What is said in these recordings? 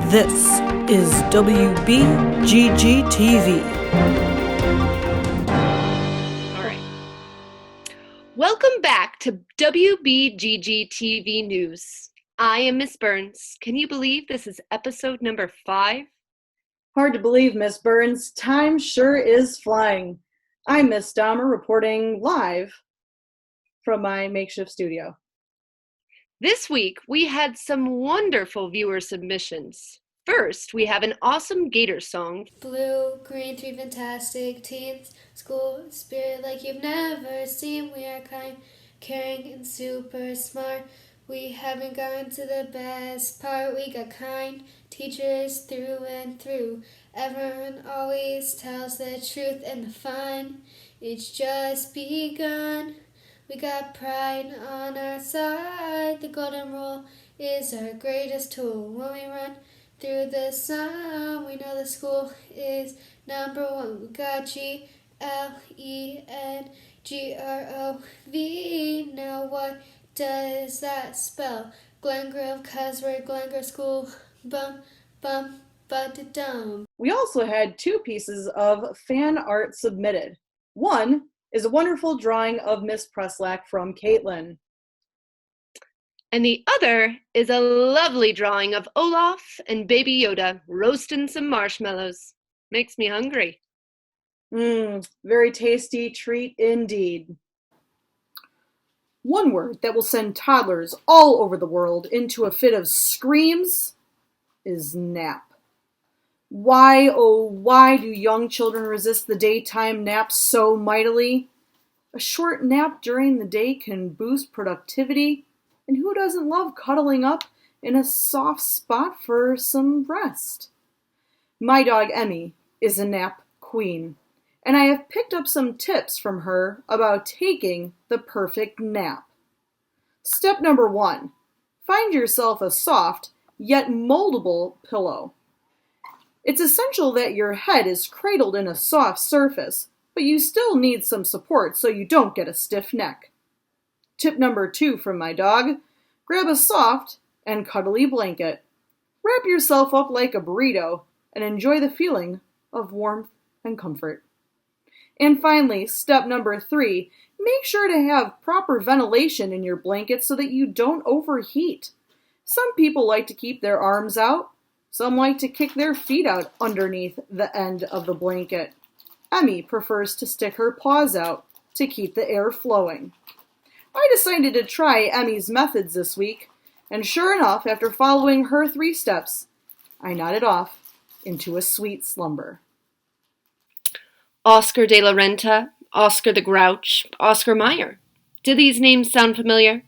This is WBGG TV. All right. Welcome back to WBGG TV News. I am Miss Burns. Can you believe this is episode number 5? Hard to believe, Miss Burns. Time sure is flying. I'm Miss Dahmer reporting live from my makeshift studio. This week, we had some wonderful viewer submissions. First, we have an awesome Gator song. Blue, green, 3 fantastic teens. School spirit like you've never seen. We are kind, caring, and super smart. We haven't gotten to the best part. We got kind teachers through and through. Everyone always tells the truth, and the fun, it's just begun. We got pride on our side. The golden rule is our greatest tool. When we run through the sun, we know the school is number 1. We got GLENGROV. Now what does that spell? Glen Grove, 'cause we're Glen Grove School. Bum, bum, ba-da-dum. We also had 2 pieces of fan art submitted. One is a wonderful drawing of Miss Preslack from Caitlin. And the other is a lovely drawing of Olaf and Baby Yoda roasting some marshmallows. Makes me hungry. Very tasty treat indeed. One word that will send toddlers all over the world into a fit of screams is nap. Why, oh why do young children resist the daytime nap so mightily? A short nap during the day can boost productivity, and who doesn't love cuddling up in a soft spot for some rest? My dog Emmy is a nap queen, and I have picked up some tips from her about taking the perfect nap. Step number 1, find yourself a soft yet moldable pillow. It's essential that your head is cradled in a soft surface, but you still need some support so you don't get a stiff neck. Tip number 2 from my dog, grab a soft and cuddly blanket. Wrap yourself up like a burrito and enjoy the feeling of warmth and comfort. And finally, step number 3, make sure to have proper ventilation in your blanket so that you don't overheat. Some people like to keep their arms out. Some like to kick their feet out underneath the end of the blanket. Emmy prefers to stick her paws out to keep the air flowing. I decided to try Emmy's methods this week, and sure enough, after following her 3 steps, I nodded off into a sweet slumber. Oscar de la Renta, Oscar the Grouch, Oscar Mayer. Do these names sound familiar?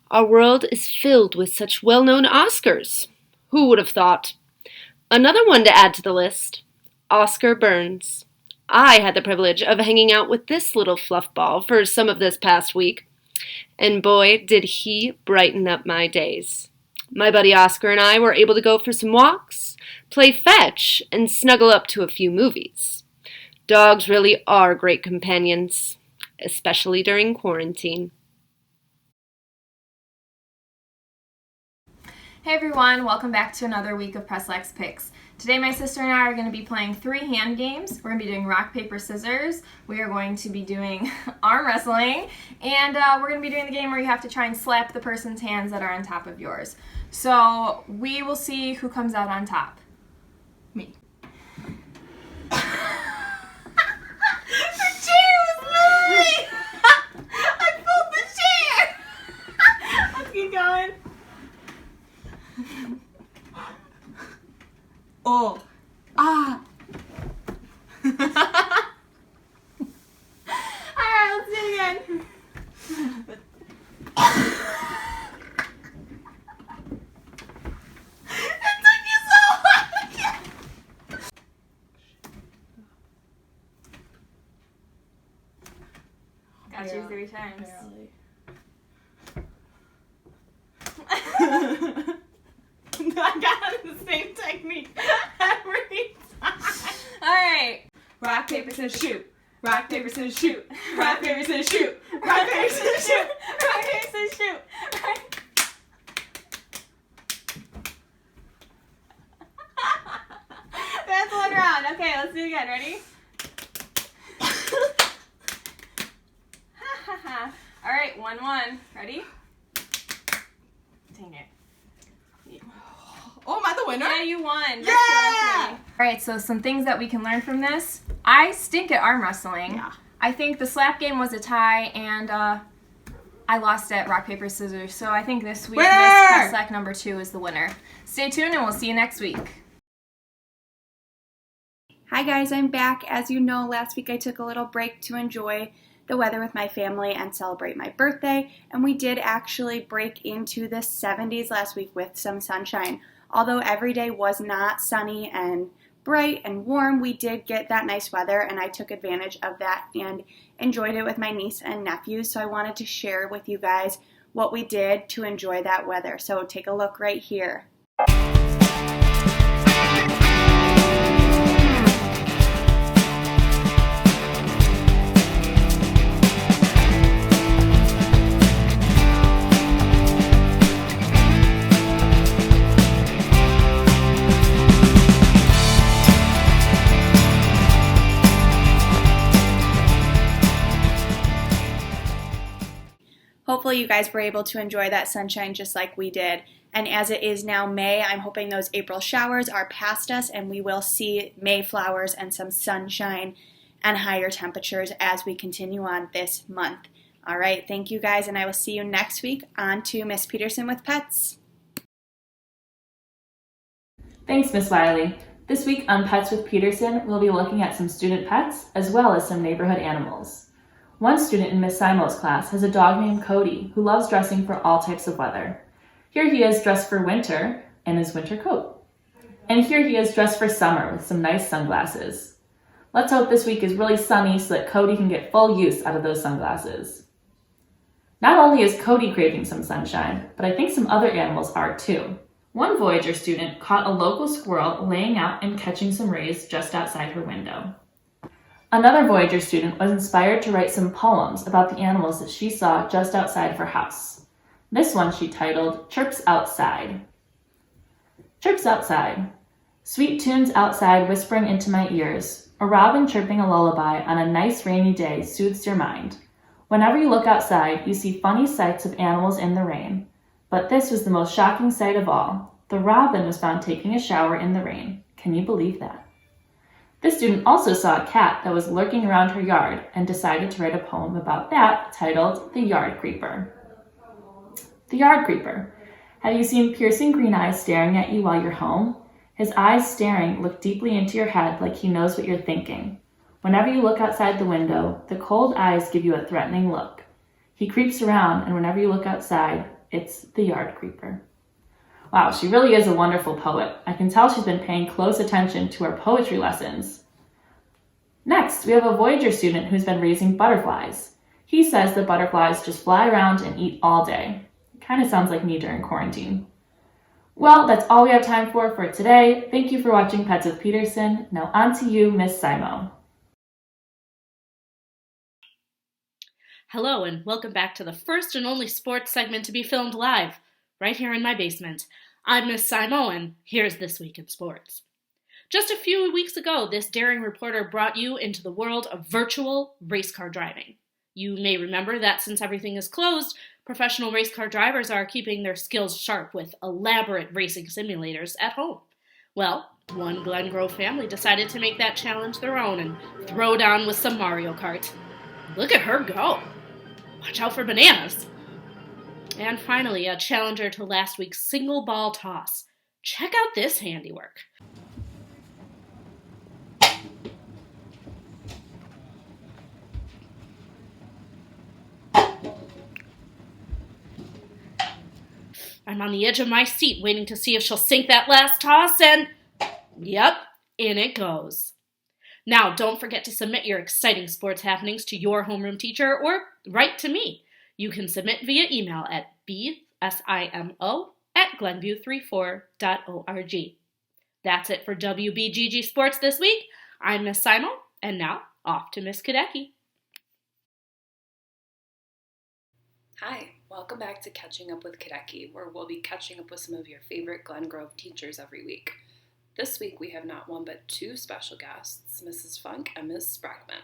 Our world is filled with such well-known Oscars. Who would have thought? Another one to add to the list, Oscar Burns. I had the privilege of hanging out with this little fluff ball for some of this past week, and boy, did he brighten up my days. My buddy Oscar and I were able to go for some walks, play fetch, and snuggle up to a few movies. Dogs really are great companions, especially during quarantine. Hey everyone, welcome back to another week of Preslack's Picks. Today my sister and I are going to be playing 3 hand games. We're going to be doing rock, paper, scissors. We are going to be doing arm wrestling. And we're going to be doing the game where you have to try and slap the person's hands that are on top of yours. So we will see who comes out on top. Me. The chair was moving! I pulled the chair! Let's keep going. Oh. Ah. Alright, let's do it again. It took you so long. Got you 3 times. I got it the same technique every time. Alright. Rock, paper, scissors, shoot. Rock, paper, scissors, shoot. Rock, paper, scissors, shoot. Rock, paper, scissors, shoot. Rock, paper, scissors, shoot. sound. Okay, let's do it again. Ready? All right, 1-1. Ready? Dang it. Oh, am I the winner? Yeah, you won. Yeah! All right, so some things that we can learn from this. I stink at arm wrestling. Yeah. I think the slap game was a tie, and I lost at rock, paper, scissors. So I think this week, Miss Preslack number 2 is the winner. Stay tuned, and we'll see you next week. Hi guys, I'm back. As you know, last week I took a little break to enjoy the weather with my family and celebrate my birthday, and we did actually break into the 70s last week with some sunshine. Although every day was not sunny and bright and warm, we did get that nice weather, and I took advantage of that and enjoyed it with my niece and nephews. So I wanted to share with you guys what we did to enjoy that weather. So take a look right here. Hopefully you guys were able to enjoy that sunshine just like we did. And as it is now May, I'm hoping those April showers are past us and we will see May flowers and some sunshine and higher temperatures as we continue on this month. All right, thank you guys, and I will see you next week on to Miss Peterson with Pets. Thanks, Miss Wiley. This week on Pets with Peterson, we'll be looking at some student pets as well as some neighborhood animals. One student in Miss Simo's class has a dog named Cody who loves dressing for all types of weather. Here he is dressed for winter in his winter coat. And here he is dressed for summer with some nice sunglasses. Let's hope this week is really sunny so that Cody can get full use out of those sunglasses. Not only is Cody craving some sunshine, but I think some other animals are too. One Voyager student caught a local squirrel laying out and catching some rays just outside her window. Another Voyager student was inspired to write some poems about the animals that she saw just outside of her house. This one she titled, Chirps Outside. Chirps outside. Sweet tunes outside whispering into my ears. A robin chirping a lullaby on a nice rainy day soothes your mind. Whenever you look outside, you see funny sights of animals in the rain. But this was the most shocking sight of all. The robin was found taking a shower in the rain. Can you believe that? This student also saw a cat that was lurking around her yard and decided to write a poem about that titled The Yard Creeper. The Yard Creeper. Have you seen piercing green eyes staring at you while you're home? His eyes staring look deeply into your head like he knows what you're thinking. Whenever you look outside the window, the cold eyes give you a threatening look. He creeps around, and whenever you look outside, it's the Yard Creeper. Wow, she really is a wonderful poet. I can tell she's been paying close attention to her poetry lessons. Next, we have a Voyager student who's been raising butterflies. He says that butterflies just fly around and eat all day. It kind of sounds like me during quarantine. Well, that's all we have time for today. Thank you for watching Pets with Peterson. Now on to you, Miss Simo. Hello, and welcome back to the first and only sports segment to be filmed live, right here in my basement. I'm Miss Simo, and here's This Week in Sports. Just a few weeks ago, this daring reporter brought you into the world of virtual race car driving. You may remember that since everything is closed, professional race car drivers are keeping their skills sharp with elaborate racing simulators at home. Well, one Glen Grove family decided to make that challenge their own and throw down with some Mario Kart. Look at her go! Watch out for bananas! And finally, a challenger to last week's single ball toss. Check out this handiwork. I'm on the edge of my seat waiting to see if she'll sink that last toss, and yep, in it goes. Now, don't forget to submit your exciting sports happenings to your homeroom teacher or write to me. You can submit via email at bsimo@glenview34.org. That's it for WBGG Sports this week. I'm Miss Simo, and now off to Miss Kadecki. Hi, welcome back to Catching Up with Kadecki, where we'll be catching up with some of your favorite Glen Grove teachers every week. This week we have not one but two special guests, Mrs. Funk and Ms. Sprackman.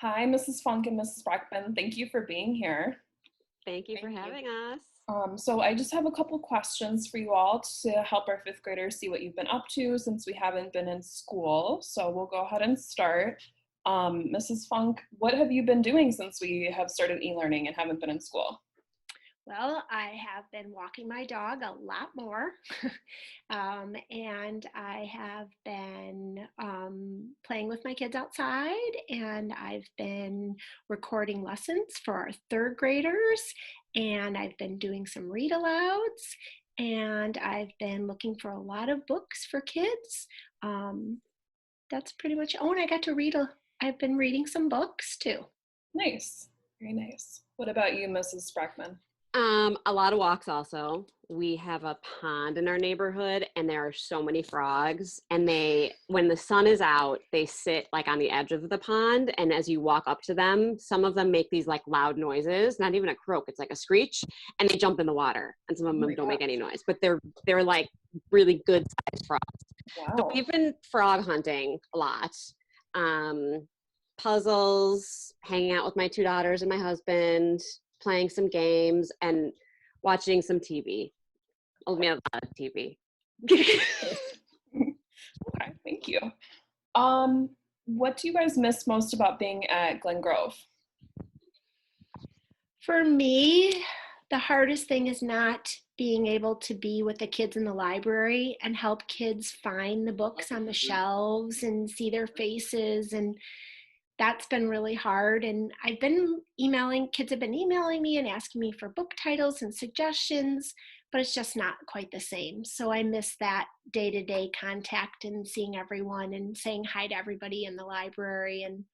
Hi, Mrs. Funk and Mrs. Sprackman. Thank you for being here. Thank you for having us. So I just have a couple questions for you all to help our fifth graders see what you've been up to since we haven't been in school. So we'll go ahead and start. Mrs. Funk, what have you been doing since we have started e-learning and haven't been in school? Well, I have been walking my dog a lot more, and I have been playing with my kids outside, and I've been recording lessons for our third graders, and I've been doing some read alouds, and I've been looking for a lot of books for kids. That's pretty much, and I got to I've been reading some books too. Nice, very nice. What about you, Mrs. Sprackman? A lot of walks also. We have a pond in our neighborhood and there are so many frogs, and when the sun is out, they sit like on the edge of the pond, and as you walk up to them, some of them make these like loud noises, not even a croak, it's like a screech, and they jump in the water, and some of them don't make any noise, but they're like really good sized frogs. Wow. So we've been frog hunting a lot. Puzzles, hanging out with my two daughters and my husband, playing some games, and watching some TV. Oh, man, a lot of TV. Okay, thank you. What do you guys miss most about being at Glen Grove? For me, the hardest thing is not being able to be with the kids in the library and help kids find the books on the shelves and see their faces, and that's been really hard. And kids have been emailing me and asking me for book titles and suggestions, but it's just not quite the same. So I miss that day-to-day contact and seeing everyone and saying hi to everybody in the library, and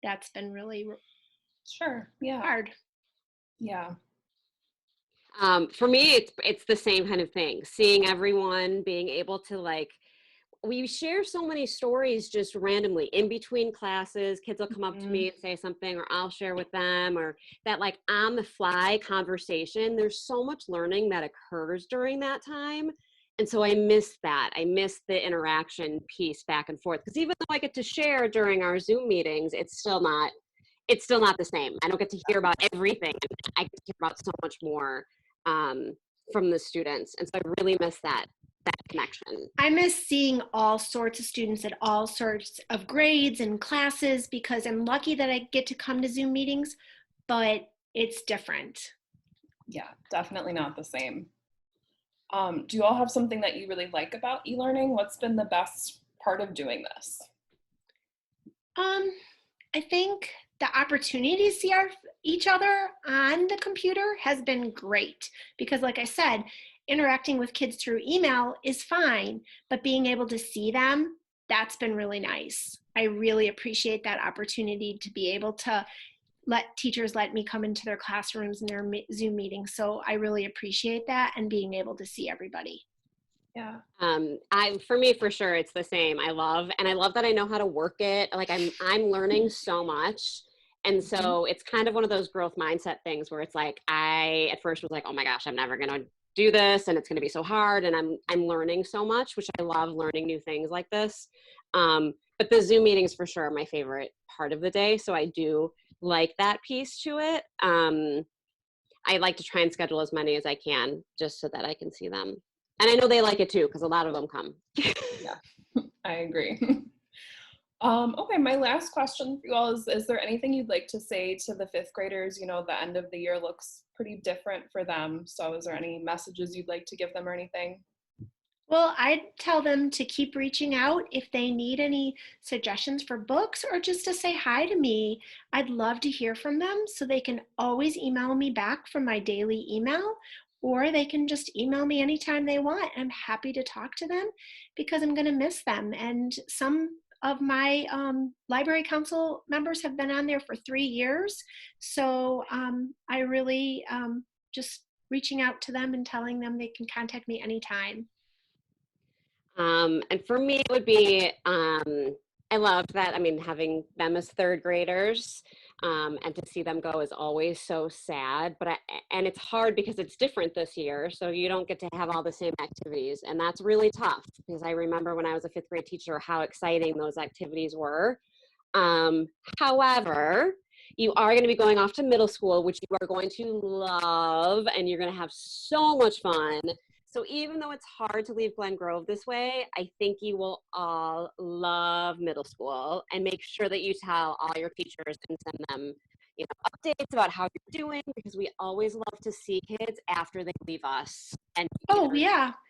that's been really hard. Yeah. For me, it's the same kind of thing. Seeing everyone, being able to we share so many stories just randomly in between classes. Kids will come up to me and say something, or I'll share with them, or that like on the fly conversation. There's so much learning that occurs during that time. And so I miss that. I miss the interaction piece back and forth. Because even though I get to share during our Zoom meetings, it's still not the same. I don't get to hear about everything. I get to hear about so much more from the students. And so I really miss that connection. I miss seeing all sorts of students at all sorts of grades and classes, because I'm lucky that I get to come to Zoom meetings, but it's different. Yeah, definitely not the same. Do you all have something that you really like about e-learning? What's been the best part of doing this? I think the opportunity to see each other on the computer has been great, because like I said, interacting with kids through email is fine, but being able to see them, that's been really nice. I really appreciate that opportunity to be able to let teachers let me come into their classrooms and their Zoom meetings. So I really appreciate that, and being able to see everybody. Yeah. For me, for sure, it's the same. I love that I know how to work it. Like I'm learning so much. And so it's kind of one of those growth mindset things where it's like, I at first was like, oh my gosh, I'm never going to do this, and it's going to be so hard. And I'm learning so much, which I love, learning new things like this. But the Zoom meetings for sure are my favorite part of the day. So I do like that piece to it. I like to try and schedule as many as I can just so that I can see them. And I know they like it too, because a lot of them come. Yeah, I agree. Okay, my last question for you all is there anything you'd like to say to the fifth graders? You know, the end of the year looks pretty different for them. So is there any messages you'd like to give them or anything? Well, I'd tell them to keep reaching out if they need any suggestions for books, or just to say hi to me. I'd love to hear from them, so they can always email me back from my daily email, or they can just email me anytime they want. I'm happy to talk to them, because I'm going to miss them. And some of my library council members have been on there for 3 years. So I really just reaching out to them and telling them they can contact me anytime. And for me, it would be, I love that. I mean, having them as third graders, And to see them go is always so sad, and it's hard because it's different this year. So you don't get to have all the same activities. And that's really tough because I remember when I was a 5th grade teacher, how exciting those activities were. However, you are going to be going off to middle school, which you are going to love, and you're going to have so much fun. So even though it's hard to leave Glen Grove this way, I think you will all love middle school, and make sure that you tell all your teachers and send them, updates about how you're doing, because we always love to see kids after they leave us and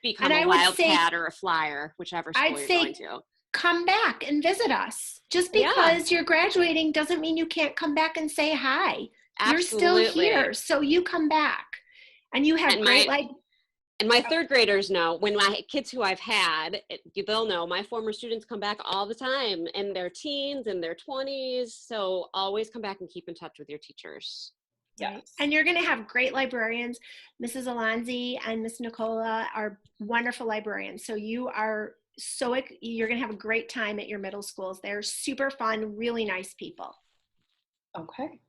become a wildcat or a flyer, whichever school you're going to. Come back and visit us. Just because you're graduating doesn't mean you can't come back and say hi. Absolutely. You're still here, so you come back. And you have And my 3rd graders know, when my kids who I've had, they'll know my former students come back all the time in their teens and their 20s. So always come back and keep in touch with your teachers. Yes. And you're going to have great librarians. Mrs. Alonzi and Miss Nicola are wonderful librarians. So you're going to have a great time at your middle schools. They're super fun, really nice people. Okay,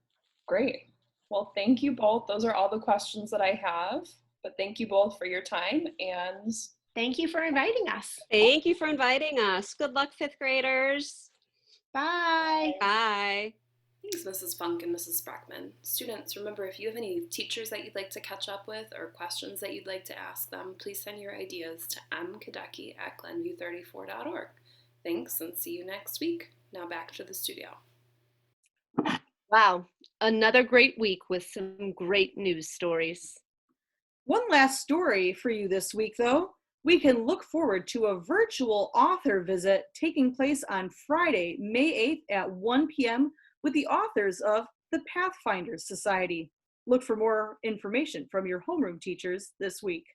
great. Well, thank you both. Those are all the questions that I have. But thank you both for your time, and thank you for inviting us. Thank you for inviting us. Good luck, 5th graders. Bye. Bye. Thanks, Mrs. Funk and Mrs. Sprackman. Students, remember, if you have any teachers that you'd like to catch up with or questions that you'd like to ask them, please send your ideas to mkadeki@glenview34.org. Thanks, and see you next week. Now back to the studio. Wow, another great week with some great news stories. One last story for you this week, though. We can look forward to a virtual author visit taking place on Friday, May 8th at 1 p.m. with the authors of the Pathfinders Society. Look for more information from your homeroom teachers this week.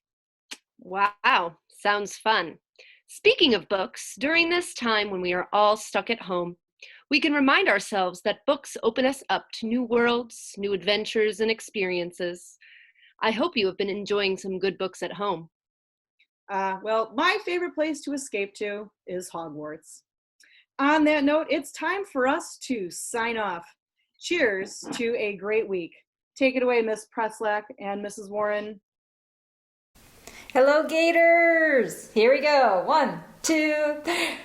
Wow, sounds fun. Speaking of books, during this time when we are all stuck at home, we can remind ourselves that books open us up to new worlds, new adventures, and experiences. I hope you have been enjoying some good books at home. Well, my favorite place to escape to is Hogwarts. On that note, it's time for us to sign off. Cheers to a great week. Take it away, Miss Preslack and Mrs. Warren. Hello, Gators! Here we go. 1, 2, 3.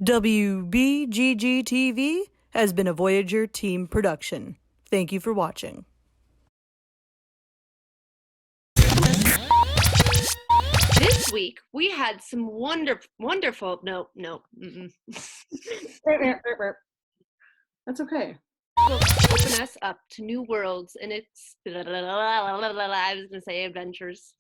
WBGG TV has been a Voyager team production. Thank you for watching. This week, we had some wonderful, That's okay. Books open us up to new worlds and I was going to say adventures.